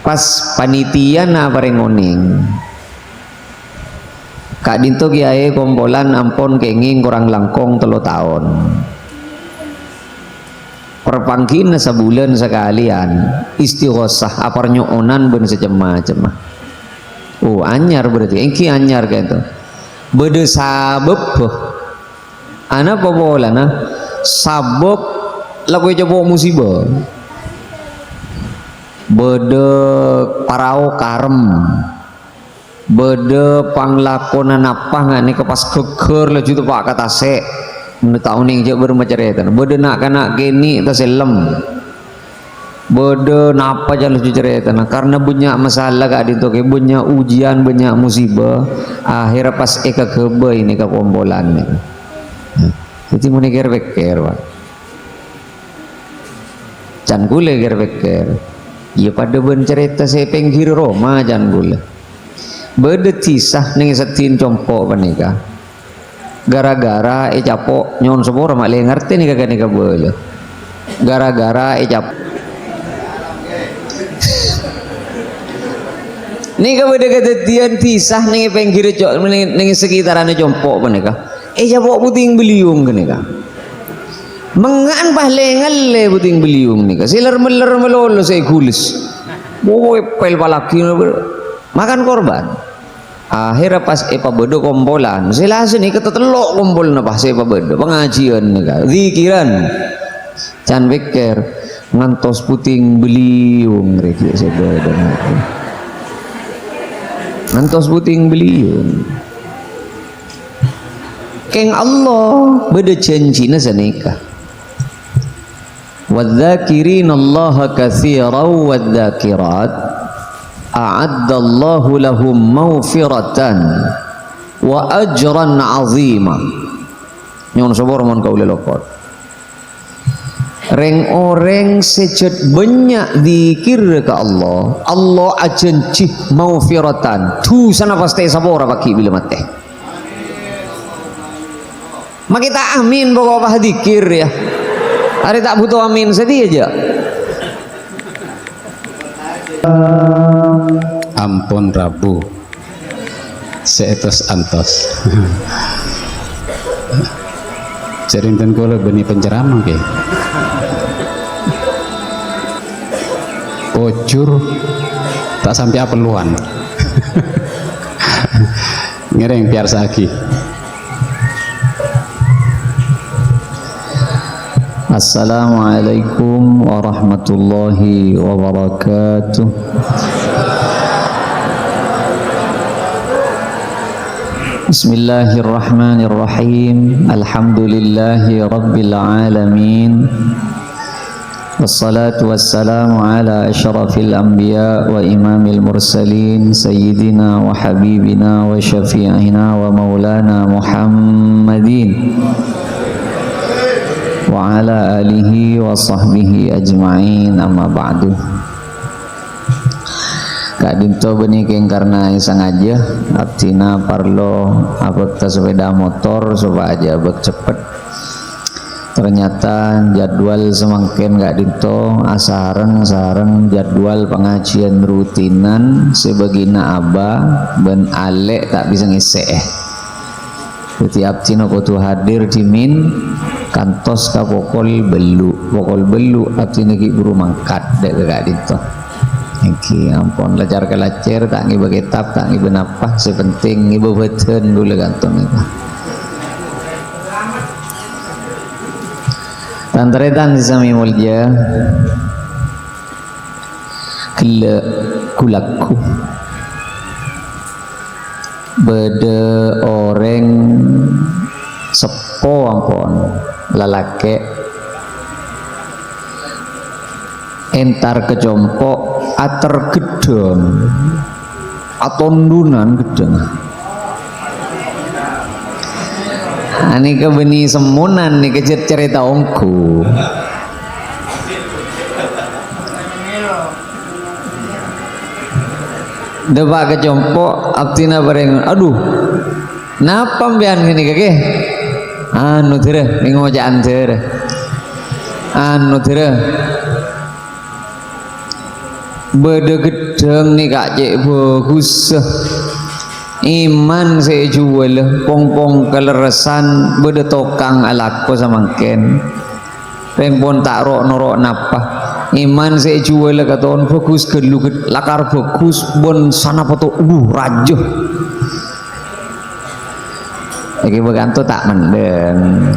pas panitia na bareng oning kak dinto kiai kompolan ampun kenging kurang langkong 3 tahun perpangkin sebulan sekalian istighosah apar nyoonan ben secemah-cemah. Oh anyar berarti engki anyar kayak itu bede sabab ana popola na sabab lagu coba musibah bede parao karem bede panglakonan apa ngani kepas keker lah juta pak kata se menurut tahun yang jauh bermacerita bede nak kena gini tas lem bede napa jalan cerita karena banyak masalah kak dinto ke banyak ujian banyak musibah akhirnya pas eka kebe ini ke kombolan nih jadi mau neger beker pak can gule ger beker ya pada ben cerita saya penggir Roma can gule bede tisah nih setin compok panika gara-gara capok nyon sebor mak le ngerti nih kagak nih kabel gara-gara cap nih kabel dekat tian tisah nih penggir cok nih sekitaran compok panika capok puting beliung panika mengan bah lengal le puting beliung nih siler meler melolo saya gulis boy pel palaki makan korban akhirnya pas epa bedo kompolan selasa nih kata telok kompol na pas epa bedo pengajian nih kan zikiran can beker ngantos puting beliung reki sebedo ngantos puting beliung keng Allah beda janji na sanika wadzakirin Allah katsiran wadzakirat a'addallahu lahum maghfiratan wa ajran 'azima nyon sabor mon kaule lokot reng oreng secet banyak zikir ke Allah Allah ajen cih maghfiratan tu sana pasti sabor baki bila mate mak kita amin pokok apa zikir ya hari tak butuh amin sedih aja ampun Rabu seetos antos cerinten kula beni penceramah ke bocor tak sampai apeluan ngereng biar sagi. Assalamualaikum warahmatullahi wabarakatuh. Bismillahirrahmanirrahim. Alhamdulillahi rabbil alamin. Wassalatu wassalamu ala asyrafil anbiya wa imamil mursalin sayyidina wa habibina wa syafi'ina wa maulana Muhammadin wa ala alihi wa sahbihi ajma'in amma ba'du. Kak dinto benih keng karena isang aja artina parlo abek ta sepeda motor coba aja abek cepet ternyata jadwal semangken Kak dinto asareng jadwal pengajian rutinan sebagina aba ben alek tak bisa ngisek setiap cino kutu hadir dimin kantos ka pokol belu abdi niki buru mangkat dek Kak dinto iki ampun lajar kelacer tak ngiba kitab tak ngiba napah sepenting ngiba beten dulu kantong itu tantaretan sami mulja kele kulaku bede orang sepo ampun lalake entar kejompok ater gedon atondunan gedon ini kebeni semunan nih kejet cerita ongku debak kejompok abtina bareng aduh napa mbian gini kakek anu tira ngojaan tira anu tira beda gedeng ni kak cik bagus iman saya jual pong-pong keleresan beda tokang alako samangken pengpon tak rok norok napa iman saya jual kata on bagus gelu lakar bagus bon sana foto rajo lagi beganto tak mendeng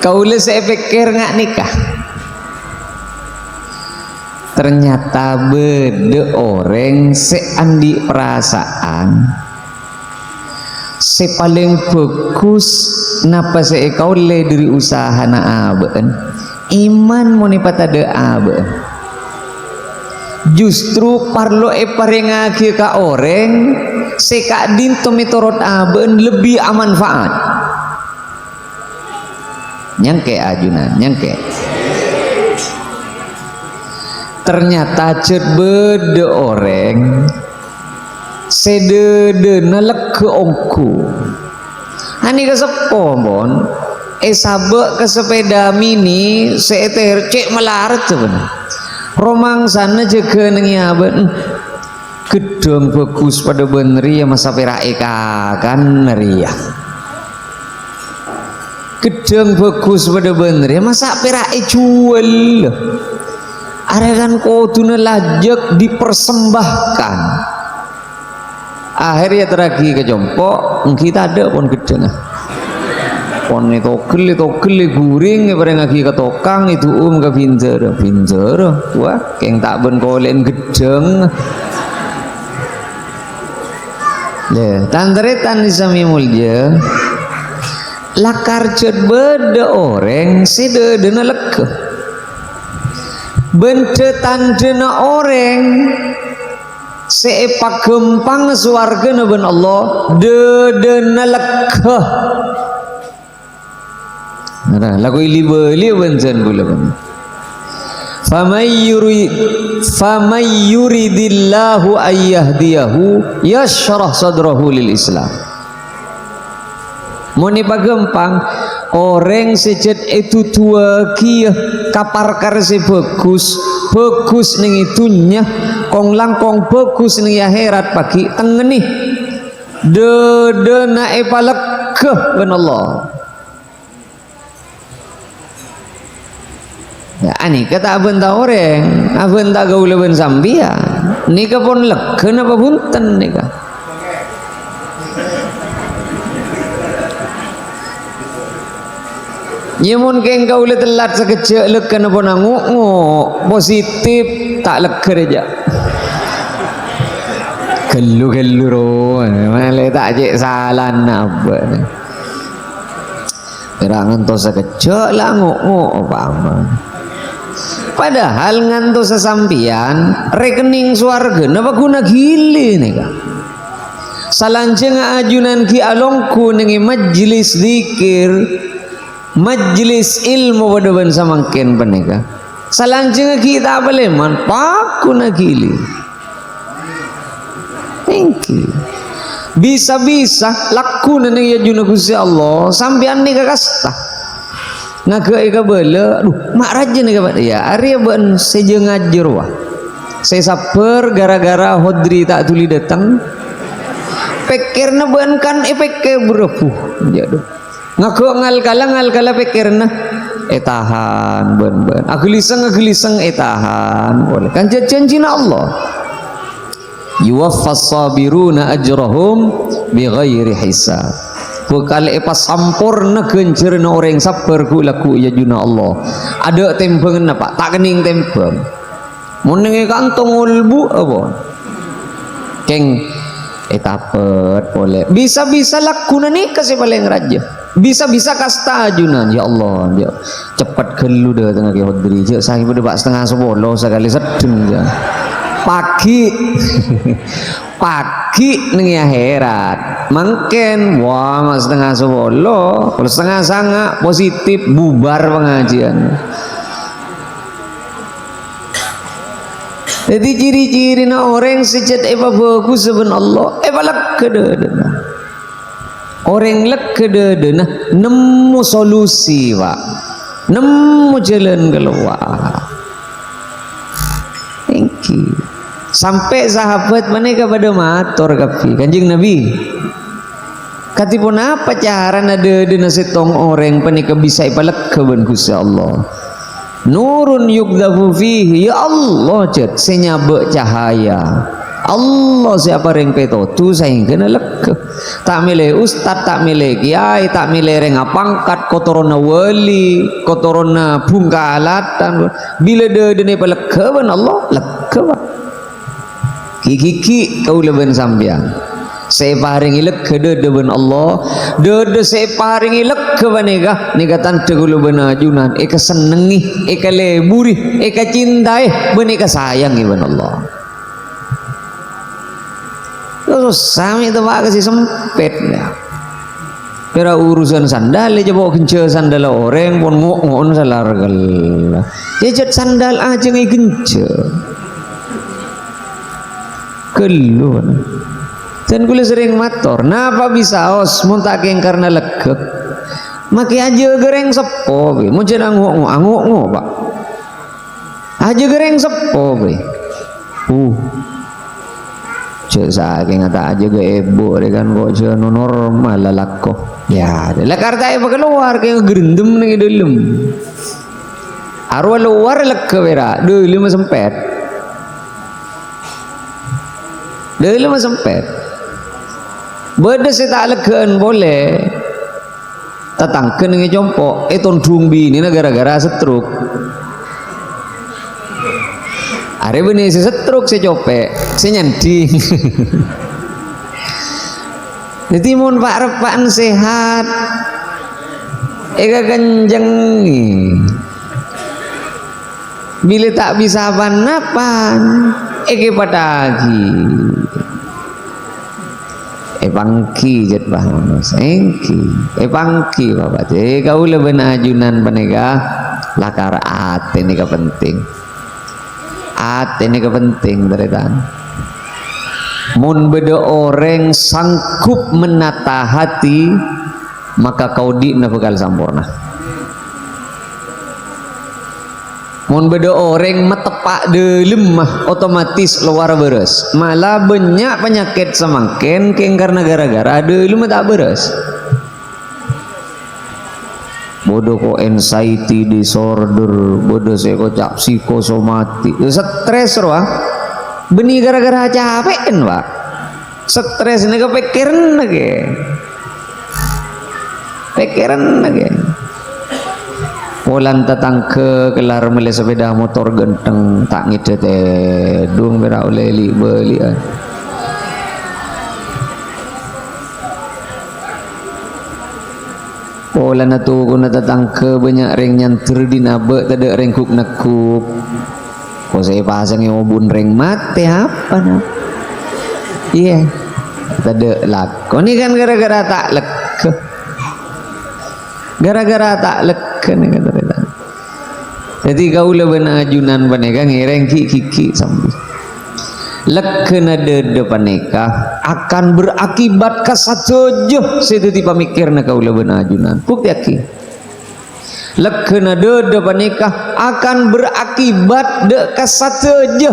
kau le saya pikir ngak nikah ternyata beda orang seandi perasaan se paling bagus napa se kau le dari usaha na aben iman moni patada aben justru parlo parengake ka orang se ka dinto mitorot aben lebih amanfaat nyangke ajunan nyangke ternyata cet beda orang sedede nalek ke ongku ani ke sepo mon sabe ke sepeda mini seeter cek melarat tuh romang sana jaga nengnya ben gedong bagus pada bener ya masa pera eka kan ria gedong bagus pada bener ya masa pera jual aregan koduna lajak dipersembahkan akhirnya teragi ke jompo kita ada pon gedeng pon itu geli guring bareng lagi ke tokang itu ke pinjer wah keng tak ben kolen gedeng le tandretan disami mulja lakar cet beda orang sededena leke bencetan dena orang seepak gempang suarga naben Allah dedena lekah nah lagu ili beli bencen gula ben famay yuridillahu ayyahdiyahu yashrah sadrahu lil Islam moni pagempang orang sejat itu tua kia kapar karse bagus ning itunya kong langkong bagus ning akhirat pagi tengeni dedena epalekeh ben Allah ya ani kata abenta orang abenta gaul ben sambia nika pun leken apa punten nika nyemun keng kau le telat sekecil leken apa nanguk positif tak leker aja gelu ro malah tak cek salah apa terangan to sekecil lah nguk apa padahal nganto sesampian rekening swarga napa guna gili nih kak salanjeng ajunan ki alongku nengi majlis zikir majlis ilmu wadaban samangken paneka salanjeng kita boleh man paku nagili thank you bisa laku neneng ya juna Gusti Allah sampean ni kakasta naga eka bela aduh mak raja ni kabat ya ari ben seje ngajar wah saya saper gara-gara hodri tak tuli datang pikirna ben kan pikir berepuh jadu ngaku ngal kala pikirna tahan ben ageliseng tahan boleh kan janjina Allah yuwaffas sabiruna ajrahum bighairi hisab bekal pas sampurna gencerna orang sabar ku laku ya juna Allah ada tembengan apa tak kening tembeng mun nge kantong ulbu apa keng etapet boleh bisa lakuna nikah si paling raja bisa kasta ajunan ya Allah ya cepat gelu dah tengah ke hodri je saya pada bak setengah 10 sekali sedeng je pagi ning akhirat mangken wah mas setengah 10 kalau setengah sanga positif bubar pengajian jadi ciri-ciri na orang sejat bagus seben Allah balak kededena orang lek kededena nemu solusi pak nemu jalan keluar kiki. Sampai sahabat mereka pada matur kapi Kanjeng Nabi. Katipun apa cara ada nasi tong orang panika bisa ipalak keban Gusti Allah. Nurun yukdafu fihi, ya Allah cet senyabe cahaya Allah siapa reng peto tu saing kena lek tak milih ustad, tak milih kiai, tak milih reng pangkat kotorona wali, kotorona bungkalatan, bila dene palek keban Allah lek keban kiki kau leben sambiang saya paringi lek kede deben Allah dede saya paringi lek kebanega negatan tegulu bena ajunan eka senengi eka leburi eka cintai beneka sayangi ben Allah terus sami itu pak kasih sempit ya kira urusan sandal aja bawa kenca sandal orang pun ngok-ngok salar gal jejat sandal aja ngai kenca keluar dan kula sering mator napa bisa os muntaking karena lekep maki aja gereng sepo be mun cenah ngok pak aja gereng sepo be cek saking ngata aja ge ebo kan kok cenah normal lalako ya lah karta e keluar kayak gerendem ning dalem arwa luar lekep era deuleu mah sempet deuleu mah sempet beda saya tak legan boleh tatangkan dengan jompo eton dumbi ini gara-gara setruk hari ini saya setruk saya copek saya nyanting jadi mohon pak repan sehat eka kenjeng bila tak bisa pan-napan eka patagi pangki jet bahas engki pangki bapak kau lebih ajunan penega lakar ate ini penting ate ini penting dari tan mun beda orang sanggup menata hati maka kau dina bakal sampurna mun beda orang metepak delem mah otomatis luar beres malah banyak penyakit semakin keng karena gara-gara delem tak beres bodoh kok anxiety disorder bodoh saya kocak psikosomatik stres roh benih gara-gara capek kan pak stres ini kepikiran lagi Polan tatang ke kelar mele sepeda motor genteng tak ngide dung bera oleh li beli Polan atu guna tatang ke banyak reng nyantir di nabe tada reng kuk nekuk kok saya pasang yang obun reng mate apa nak iya tada lak kok ni kan gara-gara tak lek gara-gara tak lek jadi kau lebih ajunan paneka ngereng kiki sambil lekena dede paneka akan berakibat kasajojo seduti pamikirna kau lebih ajunan bukti aki lekena dede paneka akan berakibat de kasajojo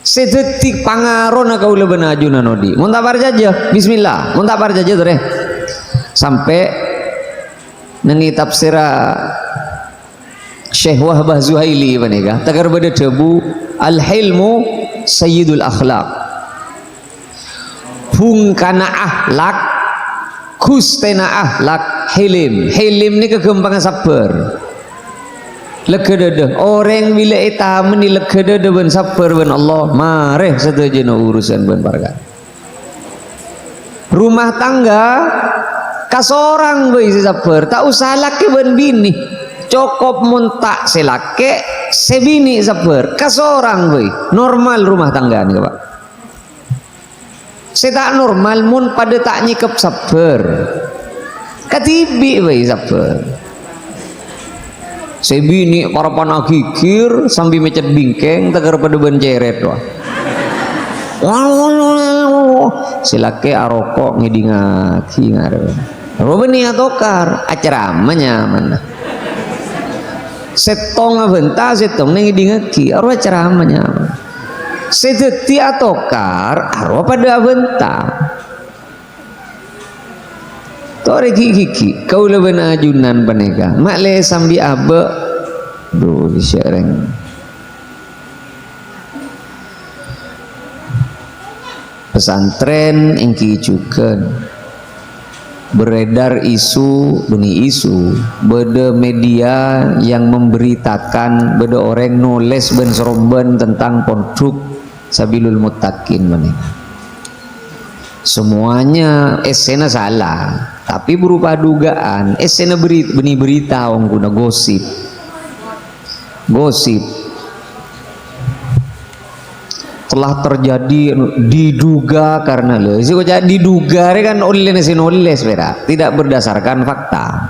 seduti pangarona kau lebih ajunan odi muntabar jaja bismillah muntabar jaja tuh sampai nanti tafsira Syekh Wahbah Zuhaili paneka tagar beda debu al-hilmu sayyidul akhlaq pungkana akhlak kustena akhlak hilim ni kegempangan sabar legedede orang bila eta meni legedede ben sabar ben Allah mareh sedejana urusan ben pargan rumah tangga kasorang beuy sabar tak usah laki ben bini cokop muntak selake sebini sabar kasorang beuy normal rumah tangga nih Pak tak normal mun pada tak nyikep sabar katibi beuy sabar sebini para panagikir sambil mecet bingkeng tegar pada benceret wah silake arokok ngidingaki ngare Robeni atokar acara mana setong aventa setong nengi dingeki arwah ceramahnya sedeti atokar arwah pada aventa tore gigi kau leben ajunan paneka makle sambi abe do disereng pesantren engki juga beredar isu beda media yang memberitakan beda orang nulis ben seromben tentang pondok Sabilul Muttaqin meneh semuanya esena salah tapi berupa dugaan esena benih berita orang guna gosip telah terjadi diduga karena diduga kan oleh nulis tidak berdasarkan fakta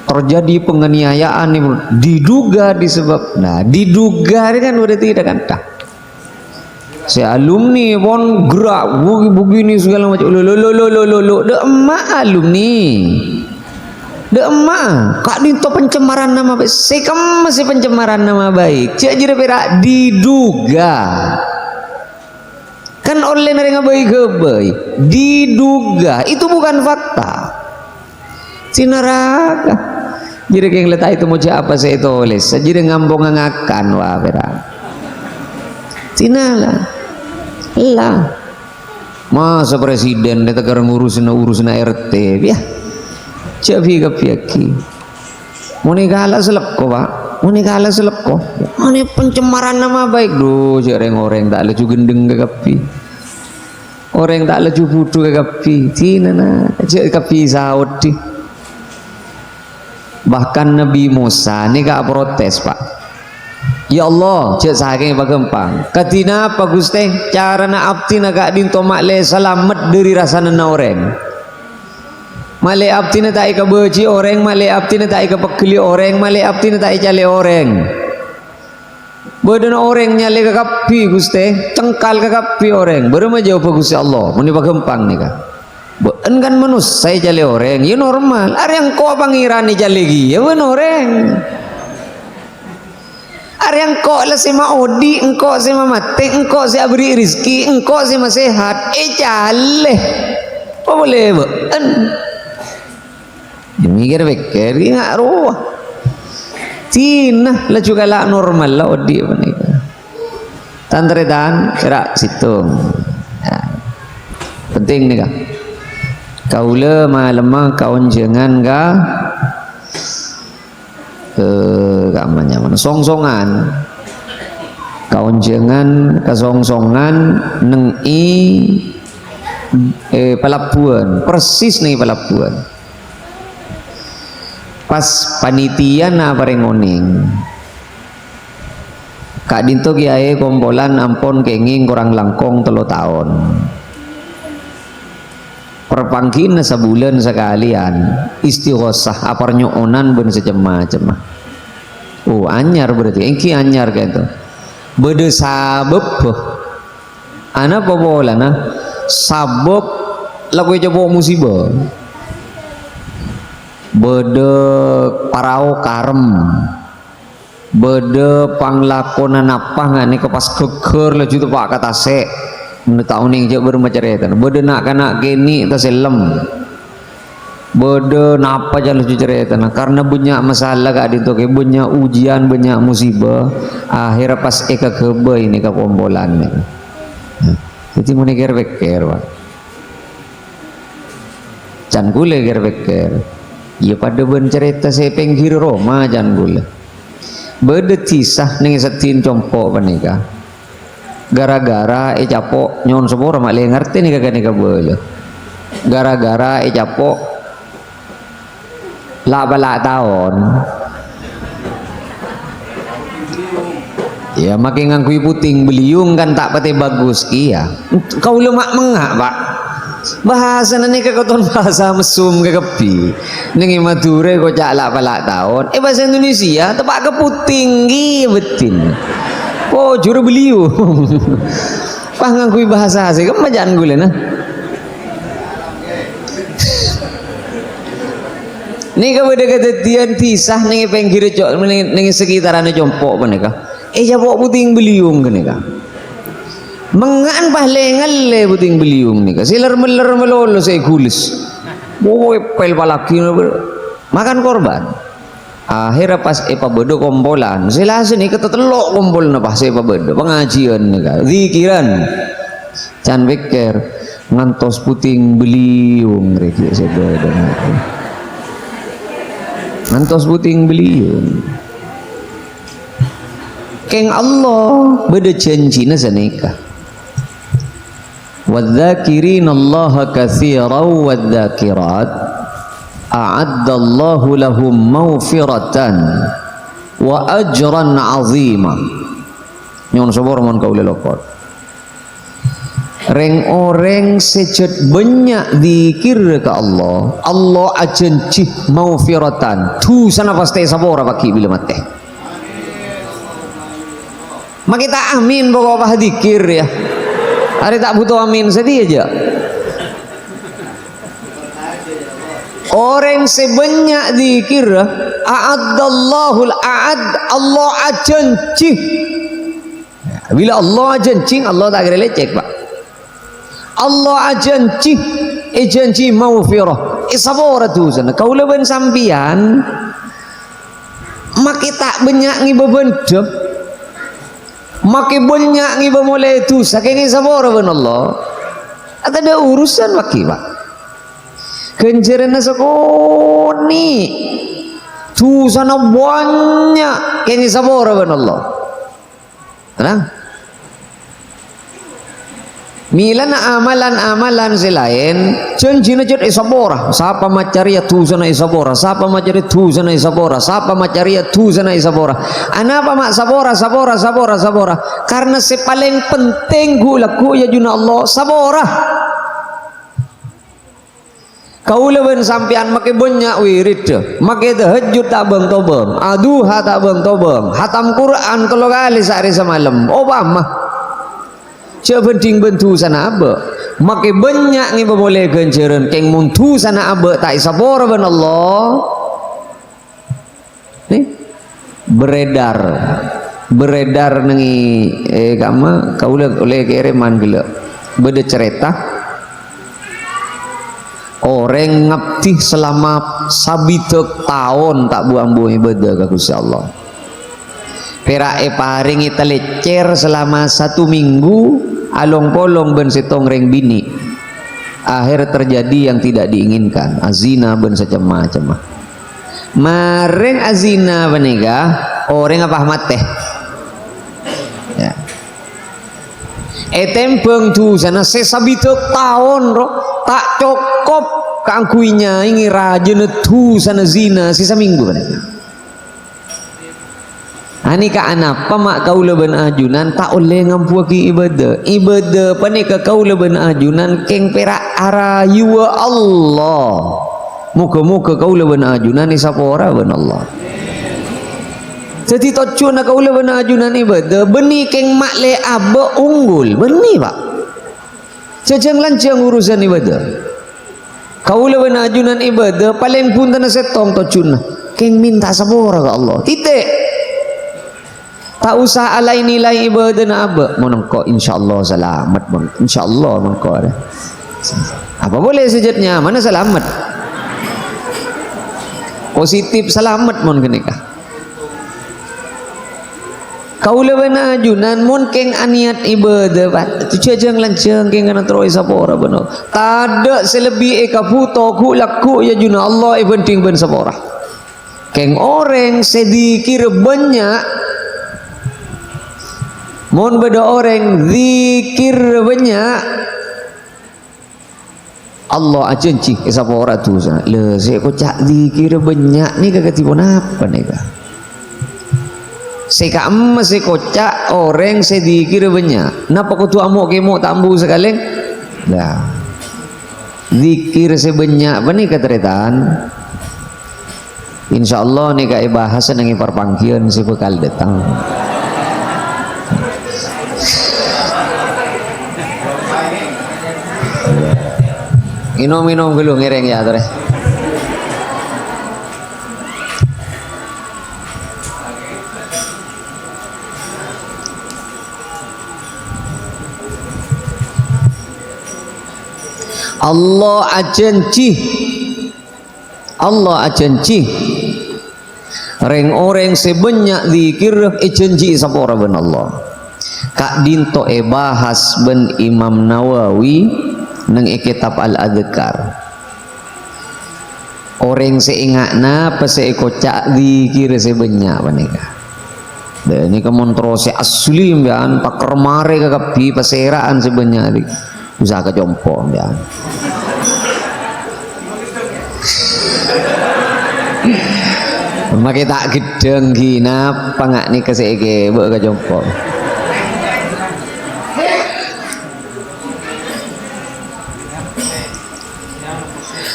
terjadi penganiayaan diduga disebab diduga kan udah tidak kan si alumni pun gerak begini segala macam lo emak alumni emak kak dinto pencemaran nama baik sekam masih pencemaran nama baik cik jira perak diduga kan oleh nari ngabai diduga itu bukan fakta sinaraga jira yang letak itu mau apa saya tulis jira ngambong ngakan wah perak sinala lah masa presiden dia tegar ngurusin RT ya Cabi kapiaki, muni kalah seleko pak, muni kalah seleko, muni pencemaran nama baik do, orang tak lecu gendeng ke kapi, orang tak lecu budu ke kapi, tina na, cek kapi saudi, bahkan Nabi Musa ni kak protes pak, ya Allah, cek saking bagempang, katina apa guste, cara na abdi na kak dinto makle selamat dari rasa nana orang. Male abtina tak ika beci orang, male abtina tak ika pekeli orang, male abtina tak ika cale orang. Bodoh orang nyale ke kapi guste, cengkal ke kapi orang. Berapa jauh gusti Allah, muni bagempang nih kak. Kan manus saya cale orang, ya normal. Ada yang kau pangeran ni cale lagi, ya orang. Ada yang kau lah sema odi, engkau sema mati, engkau si abri rizki, engkau sema sehat, cale. Apa boleh bukan? Mikir-mikir nggak ruah Cina lah juga lah normal lah odi menika tantretan gerak situ ya. Penting nih kak kaula malemah kawan jangan kah kamanya mana songsongan kawan jangan kesongsongan nengi pelabuhan persis nih pelabuhan pas panitia na parengoning kak dinto kiai kompolan ampon kenging kurang langkong 3 tahun perpangkin sebulan sekalian istighosah apa nyoonan ben secemah-cemah anyar berarti engki anyar gitu bede sabab ana apa bola na sabab lagu coba musibah bede parau karem bede panglakonan apa ngani ke pas keker lah itu pak kata se menurut tahun ini jauh bermacerita bede nak kena gini tas lem bede napa jalan cerita karena banyak masalah kak itu ke banyak ujian banyak musibah akhirnya pas eka kebe ini ke pombolan nih jadi mau neger beker pak can gule ger beker ya pada ben cerita saya penggir Roma jangan gula beda tisah nih setin compok panika gara-gara capok nyon sepura mak le ngerti nih kagak nih kabel gara-gara capok lah balak tahun ya makin ngangkui puting beliung kan tak pati bagus iya kau lemak mengak pak bahasa nani kekoton bahasa mesum ke kepi nengi Madura kok cak lak palak tahun bahasa Indonesia tepak keputing betin oh juru beliung pah ngangkui bahasa asing kan jangan gule nah Ni ka beda kadetian tisah ning penggir cok ning sekitaran jompok menika. Jabok puting beliung kenika. Mengan bahlengal le puting beliung nika. Siler meler melolo saya gulis. Boy pel palaki makan korban. Akhirnya pas bedo kompolan, silase nih ketetelok kompol na pas bedo pengajian nika, zikiran, can beker ngantos puting beliung reki sebedo, ngantos puting beliung. Keng Allah beda janji na sanika. Wadzakirin Allah katsiran wadzakirat a'addallahu lahum maghfiratan wa ajran 'azima. Nyon sabor mon kaula lokot. Reng orang sejat banyak zikir ke Allah, Allah ajan cih maghfiratan. Tu sana pasti sabor baki bila mate. Mak kita amin bawa zikir ya. Hari tak butuh amin sedih aja. Orang sebanyak zikir a'addallahul a'ad Allah ajancih. Bila Allah ajancih Allah tak kira lecek pak. Allah ajancih janji maghfirah. Sabora tu sana. Kau leben sampian mak tak banyak ngibabendep. Mak banyak ngibamoleh tu saking sabora ben Allah. Ada urusan maki pak. Kencerana sakoni tu sana banyak kini sabora ben Allah. Tenang. Milan amalan-amalan selain janjina jod isabora. Sapa macaria tu sana isabora. Sapa macaria tu sana isabora. Sapa macaria tu sana isabora. Anapa mak sabora. Karena sepaling penting gulaku ya juna Allah sabora. Kau leben sampian make banyak wirid, make tahajud tak bang tobang, aduha tak bang tobang, hatam Quran kalau kali sehari semalam, Obama. Cak penting bentu sana abe, make banyak ni boleh ganjaran, keng muntu sana abe tak isabor ben Allah. Nih beredar nengi kama kau oleh kereman gila, beda cerita. Orang ngabdi selama sabitek tahun tak buang-buang ibadah ke Gusti Allah. Perae paringi telecer selama 1 minggu along polong ben setong reng bini. Akhir terjadi yang tidak diinginkan, azina ben macam-macam. Mareng azina benega orang apa mate. Ya. Tempeng tu sana sesabitek tahun ro tak cukup kangkuinya ini raja tu sana zina sisa minggu benar. Ani ka anapa mak kau leben ajunan tak oleh ngampuaki ibadah panika kau leben ajunan keng perak arayu Allah. Muka-muka kau leben ajunan isapora ben Allah. Jadi tocuna kau leben ajunan ibadah beni keng mak le abe unggul beni pak. Jajang lancang urusan ibadah. Kau leben ajunan ibadah paling pun tanah setong tocuna keng minta sabora ke Allah. Titik. Tak usah alai nilai ibadah na abe. Monongko insyaallah selamat mon. Insyaallah monongko ada. Apa boleh sejatnya? Mana selamat? Positif selamat mon kenika. Kau leben ajunan mon keng aniat ibadah pak. Tu jajang lancang keng kana troi sapora beno. Tada selebih eka puto ku laku ya juna Allah penting ben sapora. Keng orang sedikir banyak mon beda orang zikir banyak Allah ajanci sapora tu sana. Le saya kocak zikir banyak ni kagak tipu apa nih kak? Seka emas kocak orang sedikir banyak. Napa kau tu amok kemok tambu sekali? Dah. Zikir sebanyak apa nih keteretan? Insyaallah nih kak bahasa nengi perpangkian si bekal datang. Minum dulu ngereng ya terus. Allah ajanci reng orang sebanyak zikir janji sapora ben Allah. Kak dinto bahas ben Imam Nawawi nang kitab Al-Adhkar. Orang seingatna pas kocak zikir sebanyak panika. Dan ini kemontrose asli mbian pakar mare kakapi paseraan sebanyak dik. Bisa ke jompo mbian. Maka tak gedeng gina pangak ni keseke buat ke jompo.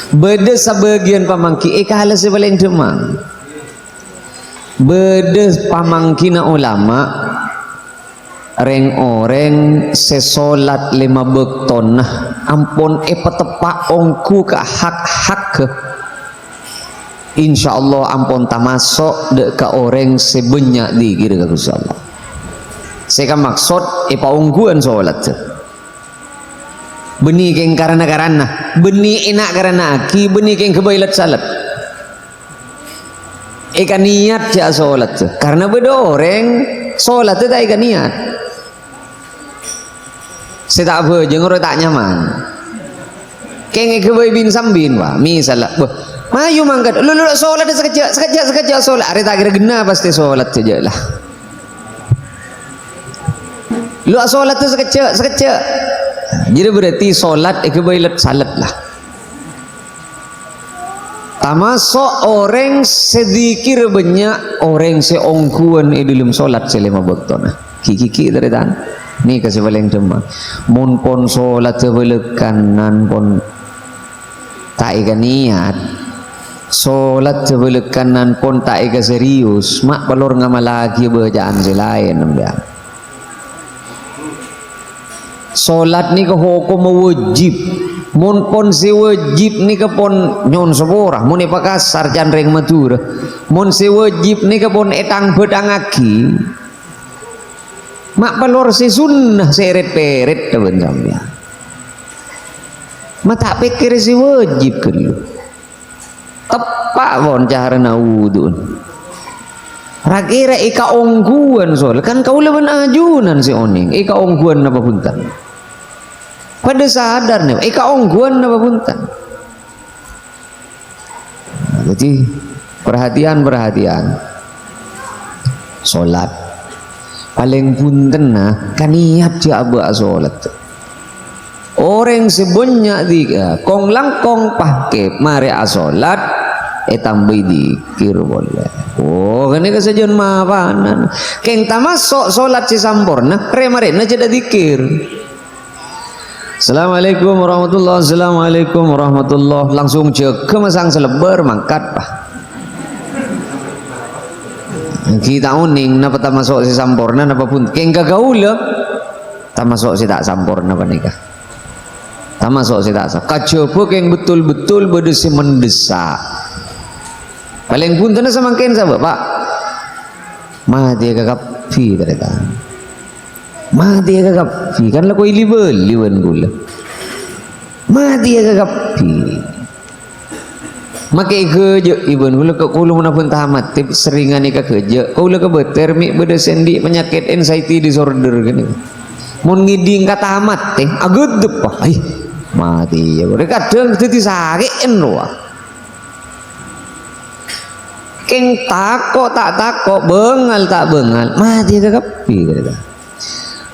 Beda sebagian pamangki kahala sebaling demang. Beda pamangkina ulama reng orang sesolat 5 bekton nah ampun petepak ongku ke hak-hak ke insyaallah ampun tamasuk dek ke orang sebanyak dikira ke Gusti Allah. Saya kan maksud ongkuan solat tu. Beni keng karena beni enak karena aki beni keng kebailat salat. Ikan niat ja solat tu. Karena beda orang solat tu tak ikan niat. Saya tak apa, jangan orang tak nyaman. Keng kebai bin sambin wah, misalnya, mayu mangkat, lu solat sekejap solat. Hari tak kira gena pasti solat saja lah. Lu solat tu sekejap. Jadi berarti solat kebailat salat lah. Tamasuk orang sedikir banyak orang seongkuan dalam solat selama waktu nah. Kiki dari tan. Ni kasih paling demam. Mun pon solat sebelum kanan pon tak ikan niat. Solat sebelum kanan pon tak ikan serius. Mak pelor ngamal lagi bacaan selain namanya. Solat ni ke hukum wajib. Mun pon si wajib ni ke pon nyon seborah. Mun ipa kasar canreng matur. Mun si wajib ni ke pon etang bedang aki. Mak pelor si sunnah seret peret temen sampean. Mak tak pikir si wajib ke lu. Tepak pon carana wudun. Rakira ika ongguan soal kan kau leban ajunan si oning ika ongguan apa punten. Pada sadar nih ika ongguan apa punten. Nah, jadi perhatian solat paling punten nah kan niat ja abah solat. Orang sebanyak tiga kong langkong pakai mari asolat tambah dikir boleh. Oh, kene kesajian mapanan. Keng tamasuk solat si sampurna, remarena jadi dikir. Assalamualaikum warahmatullahi wabarakatuh. Assalamualaikum warahmatullahi. Langsung cek kemasang selebar mangkat pak. Kita uning napa tamasuk si sampurna napa pun. Keng kagaula tamasuk si tak sampurna panika. Tamasuk si tak sampurna. Kacoba keng betul-betul berdesi mendesak. Paling pun tena samangkin sahabat pak mati agak pi ternyata mati agak pi kan laku liwen gula mati agak pi makai kerja iban gula kau lu mana pun tamat tip seringan ika kerja kau lu kebeter mi beda sendi penyakit anxiety disorder gini mun ngiding kata amat teh agak dep ay mati ya mereka kadang itu disakiin loh. Keng takok tak takok bengal tak bengal mati kekapi kata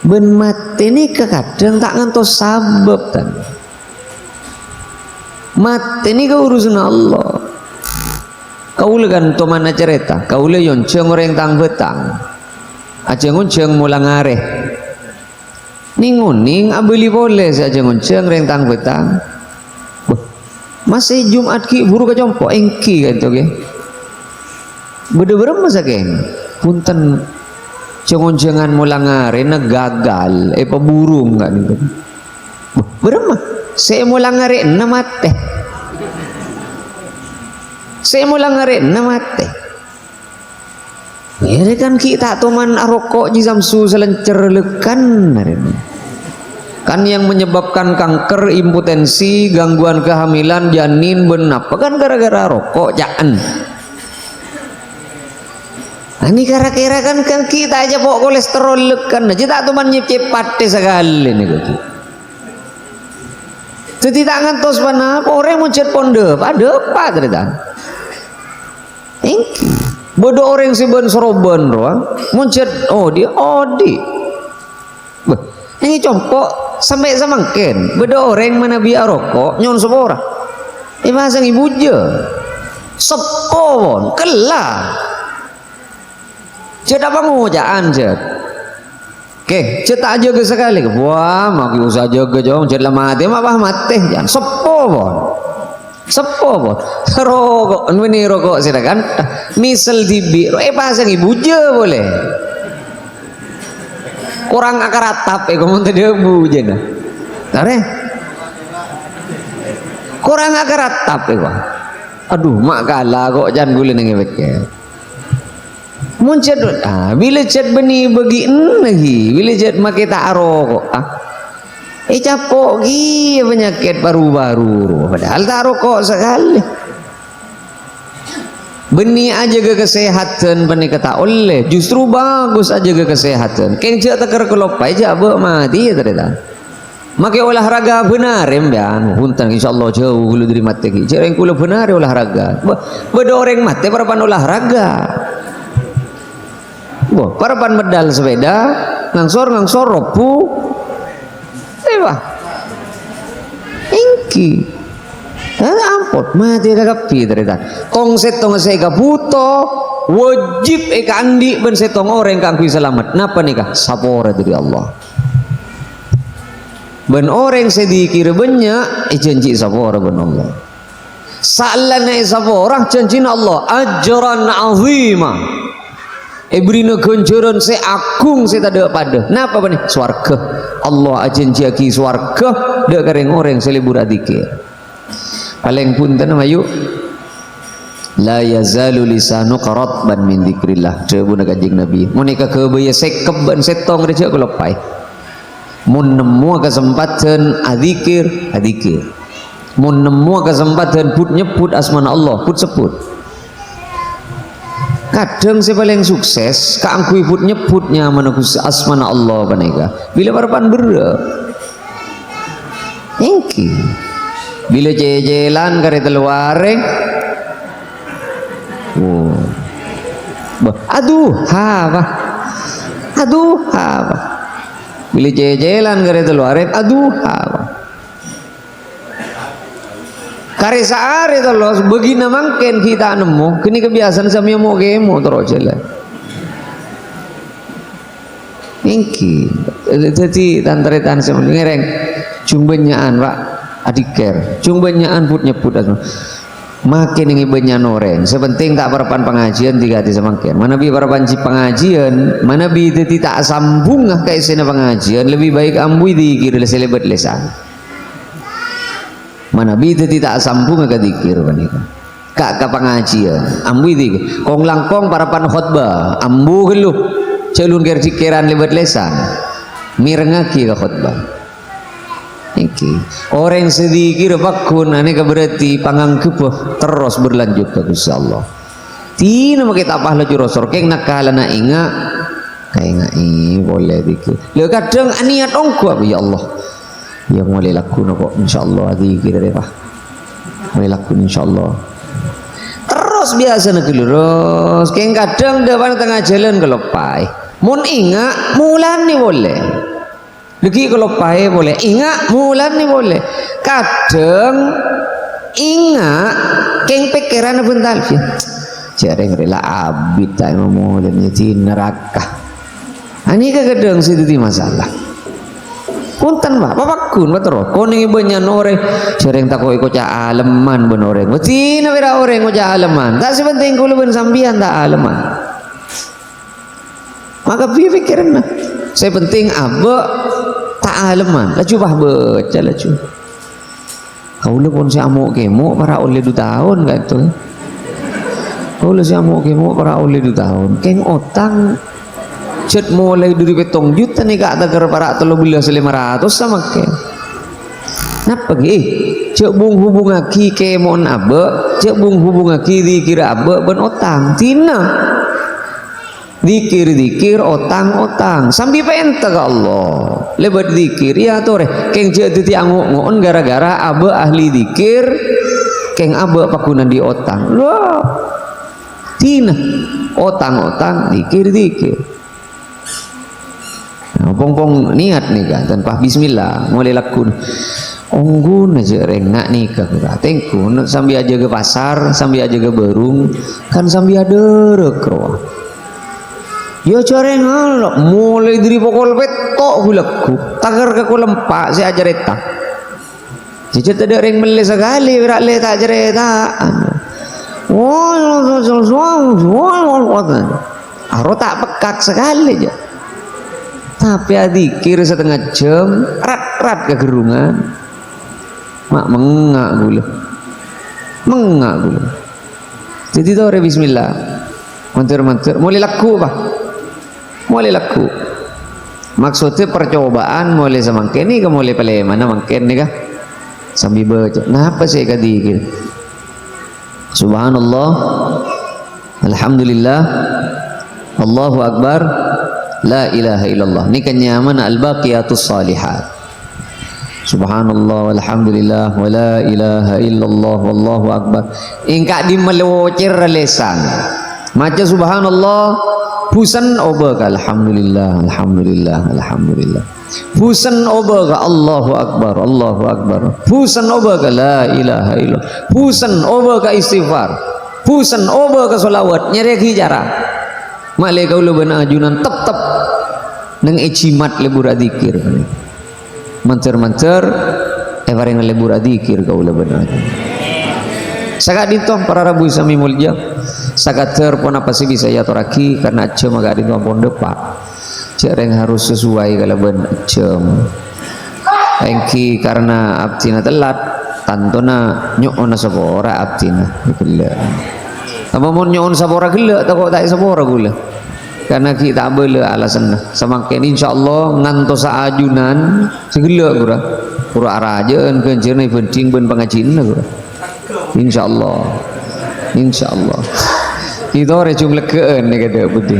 ben mati ni kadang tak ngantos sabab tan mati ni ke urusan Allah kau lekan to mana cerita kau le yon ceng orang tang betang aja ngonceng mulang areh ninguning abeli boleh saja ngonceng orang tang betang masih Jumat ki buru ke jompo engki kan tu ke beda-beda masa geng punten cengon-cengan mulangare na gagal paburung enggak nih berema saya mulangare na mate ya kan kita toman arokok di samsu selencer lekan Kan yang menyebabkan kanker, impotensi, gangguan kehamilan, janin, benapa kan gara-gara rokok, jangan. Nah, ini kira-kira kan kita aja bawa kolesterol kan aja tak tuman cepat sekali nih gitu. Jadi tak ngantos mana orang muncul pondok, ada apa cerita? Bodoh orang si ben soroban doang, muncul di. Ini compok sampai samangken beda orang mana biar rokok nyon sepora pasang ibu je sepon kelah cedak pengujaan cet oke cetak jaga sekali wah maki usah jaga jong cet lama mati mati jangan sepon rokok ini rokok silakan misal dibi pasang ibu je boleh kurang akar atap kamu tadi bu jena tare kurang akar atap aduh mak kalah kok jangan gula nengi beke muncul bila cet beni bagi lagi bila cet make tak aro kok capok gi penyakit baru-baru padahal tak rokok sekali benih aja ke kesehatan benih kata oleh justru bagus aja ke kesehatan kencak takar kelopai jabak mati ya ternyata makai olahraga benar embian huntan insyaallah jauh hulu dari mati cek yang kula benar olahraga beda orang mati parapan olahraga parapan medal sepeda ngangsor ropu ingki ampun mati kagapi ternyata tong saya buto wajib andi ben setong orang kang selamat napa nikah sapora dari Allah ben orang sedikir banyak janji sapora ben Allah salana sapora janji Allah ajran azima brina ganjaran seagung saya tak ada pada napa bani swarga Allah janji aki swarga dak kareng orang selebur adikir paling punten ayu la yazalu lisanuka ratban min dzikrillah cebuna kanjing Nabi monika keubeuy sekep ban setong reja kelopai mun nemu kesempatan adzikir mun nemu kesempatan put nyebut asmana Allah put sebut kadang si paling sukses kaangkui put nyebutnya manakus asmana Allah panika bila parapan berep engki bila jejelan kare teluareng aduh bila jejelan kare teluareng aduh kare saare terus begina mangken kita nemu kini kebiasaan samia mau kemo terus jalan ingki jadi tantretan sama ngereng cumbenyaan pak adiker cumbenyaan put nyebut makin ini banyak noreng sepenting tak parapan pengajian tiga hati semangkin mana bi parapan pengajian mana bi tidak sambung kayak sena pengajian lebih baik ambui dikir selebat lesan mana bi tidak sambung ke dikir kak pengajian ambui dikir kong langkong parapan khutbah ambu geluh celun kerjikiran lebat lesan mirengaki ke khutbah orang sedikit bakun aneka berarti panganggep terus berlanjut ke Gusti Allah tina kita pahala jurosor keng nakalana inga kayak boleh dikit le kadang niat ongko ya Allah ya mulai laku kok insyaallah dikit deh pak mulai laku insyaallah terus biasa nak lurus keng kadang depan tengah jalan kelopai mun inga mulan nih boleh lagi kalau pahe boleh ingat mulan nih boleh kadang ingat keng pikiran bentar jarang rela abid tak mau dan jadi neraka ini kadang situ di masalah punten pak papakun betul koning banyak orang jarang tak kau ikut aleman ben orang betina bera orang ikut aleman tak sepenting kulo ben sambian tak aleman maka pikiran saya penting abah tak aleman laju bah baca laju kau lu pun si amuk kemo para oleh 2 tahun kan tu kau lu si amuk kemo para oleh 2 tahun keng otang cet mulai dari petong juta nih kak tagar para 13.500 sama ke napa ge cek bung hubung aki ke mon abe cek bung hubung aki dikira abe ben otang tina dikir otang sambil penta ke Allah lebat dikir ya tore keng cek titi angu-ngon gara-gara abe ahli dikir keng abe pakunan di otang loh tina otang dikir nah, pong niat nih kan tanpa bismillah mulai lakun onggun aja rengak nih ke tengku sambil aja ke pasar sambil aja ke berung kan sambil ada rekro ya coreng alok mulai dari pokol petok gulaku tagar ke kulempak saya ajar eta jejak ada reng mele sekali berak le tak cerita aro tak pekak sekali aja tapi adikir setengah jam rat kegerungan mak mengak gula jadi tore bismillah mantir mulai laku maksudnya percobaan mulai semangken ni ke mulai pale mana mangken ni kah sambil baca kenapa saya kadikir subhanallah alhamdulillah Allahu akbar la ilaha illallah ni kenyaman al-baqiyatus salihat subhanallah walhamdulillah wa la ilaha illallah wallahu akbar ingkak di melocir lesan maca subhanallah pusan oba alhamdulillah pusan oba Allahu akbar pusan oba la ilaha illallah pusan oba istighfar pusan oba solawat nyeri hijara malai kau leban ajunan tep neng ecimat lebur adikir mancer bareng lebur adikir kau leban ajunan sakat ditong para rabu sami mulja sakat terpon apa sih bisa ya toraki karena cem agak ditong pon depak cereng harus sesuai kalau ben cem engki karena abtina telat tantona nyokona sapora abtina gila apa mau nyokon sapora gila tak kok tak sapora gula karena kita boleh alasan semakin insyaallah ngantos ajunan segala kura arajeun keunceun penting ben pangajin kura insyaallah itu orang cuma lekeun ni kata putih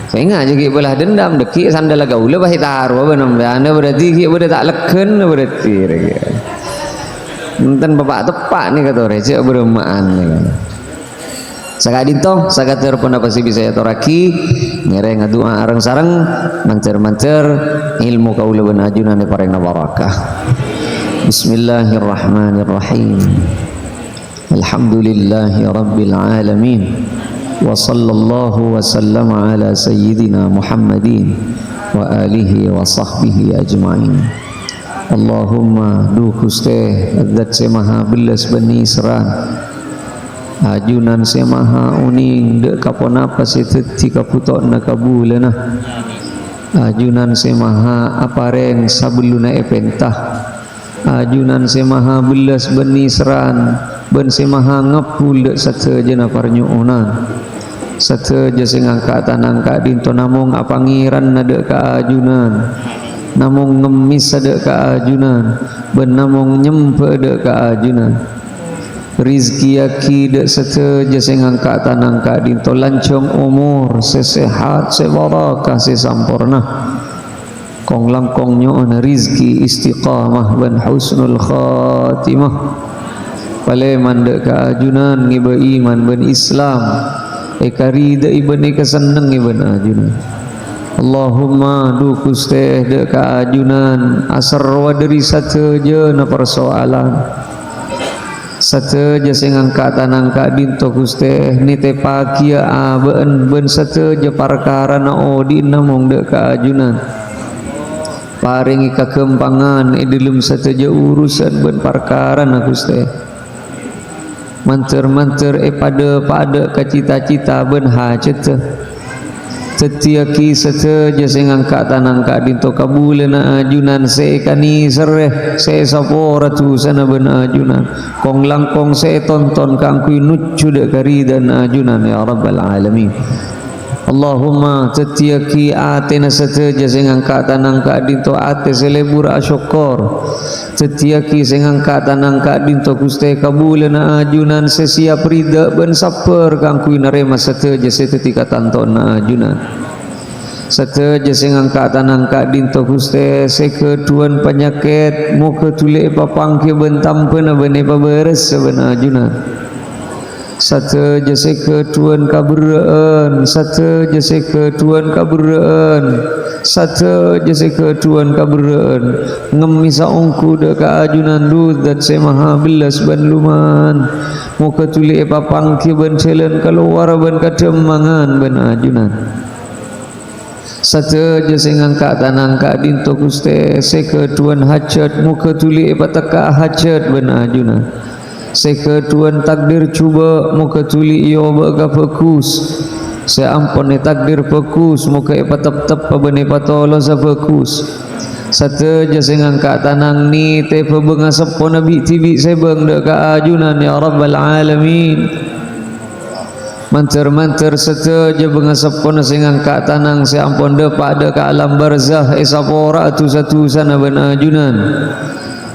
saya ingat je belah dendam deki sandal gaula bahi taruh apa nama anda berarti ki boleh tak leken berarti enten bapak tepak ni kata orang cak beremaan ni sakat ditong sakat terpon apa sih bisa ya toraki ngereng doa areng sareng mancer ilmu kaula ben ajunan ni pareng barakah bismillahirrahmanirrahim alhamdulillahi rabbil alamin wa sallallahu wa sallama ala sayyidina muhammadin wa alihi wa sahbihi ajma'in Allahumma du kuste adat semaha belas bani Israel ajunan semaha uning dek kapon apa seteti kaputok na kabulana ajunan semaha apareng sabeluna epentah ajunan semaha belas bani Israel ben semaha ngapul dek sateja na parnyuunan sateja sing angkatan angkat dinto namung apangiran na dek kaajunan namung ngemis dek kaajunan ben namung nyempe dek kaajunan rizki aki dek sateja sing angkatan angkat dinto lancong umur sesehat sebarakah sesampurna kong langkong nyo'an rizki istiqamah ban husnul khatimah pale mandek kaajunan ngiba iman ban Islam karida iban keseneng iban ajunan Allahumma du kusteh dek kaajunan asar wadri sateja na persoalan sateja sing angkatan angkat dinto kusteh nite pakia aben ben sateja perkara na odin namung dek kaajunan paringi kekembangan dalam sateja urusan ben perkara na kusteh manter pada kacita-cita ben hajat setiaki sateja sing angkatan angkat dinto kabulana ajunan se kani sereh se sapora tu sana ben ajunan kong langkong se tonton kangku nucu dek karidan ajunan ya rabbal alamin Allahumma tetiaki atina sateja sing angkat tanang ka dinto ate selebur asyukor tetiaki sing angkat tanang ka dinto Gusti kabulana ajunan sesiap rida ben saper kang kui narema sateja setetika tantona ajunan sateja sing angkat tanang ka dinto Gusti sekeduan penyakit muka tule papangke bentampeuna bene paberes sabana ajunan satu jasa ketuan kaburaan satu jasa ketuan kaburaan satu jasa ketuan kaburaan ngemisa ongku deka ajunan dudat semaha bilas ban luman muka tuli papangki ban selen keluar ban kademangan ban ajunan satu jasa ngangkat tanang ka dinto Gusti seketuan hajat muka tuli pataka hajat ban ajunan seketuan takdir cuba muka tuli iyo baga fokus seampun takdir fokus muka ipatap-tap pabene patolo sa fokus satu jasa ngangkat tanang ni te pabenga sepo nabi tibi sebeng deka ajunan ya rabbal alamin manter-manter satu je benga sepo nasi ngangkat tanang seampun depak deka alam barzah esapora tu satu sana ben ajunan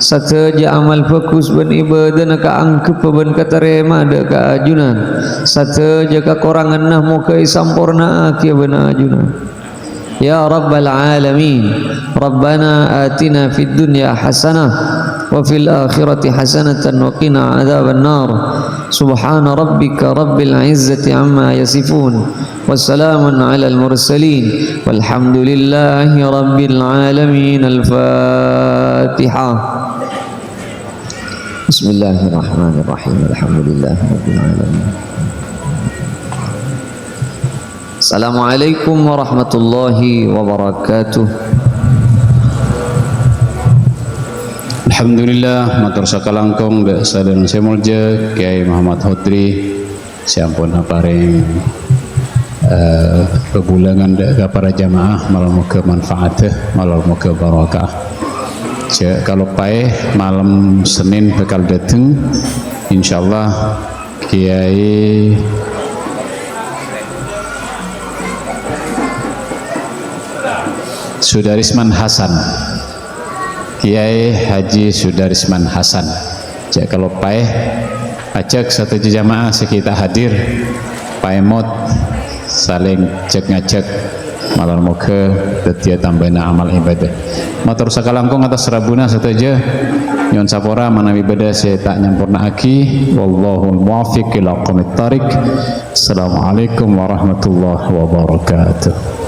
sateja amal fokus ben ibadah ka angkep ben katerema de ka ajunan sateja ka korangan nah muka sampurna aki ben ajunan ya rabbal alamin rabbana atina fid dunya hasanah wa fil akhirati hasanatan wa qina adzaban nar subhana rabbika rabbil izzati amma yasifun wassalamun alal mursalin walhamdulillahi rabbil alamin al-fatihah. Bismillahirrahmanirrahim. Alhamdulillahirabbil alamin. Assalamualaikum warahmatullahi wabarakatuh. Alhamdulillah matur sakalangkung da sadana semulja Kiai Muhammad Hotri sampun apareng pebulangan da para jamaah malam muka manfaat malam muka barakah. Kalau pai malam Senin bakal datang insyaallah Kiai Sudarisman Hasan Kiai Haji Sudarisman Hasan kalau pai ajak satu jamaah sekitar hadir pai mot saling cek ngajak malam muka tetia tambahna amal ibadah matur sakalangkung atas rabuna sateja nyon sapora manawi beda saya tak nyampurna aki wallahul muwaffiq ila aqwamit thariq. Assalamualaikum warahmatullahi wabarakatuh.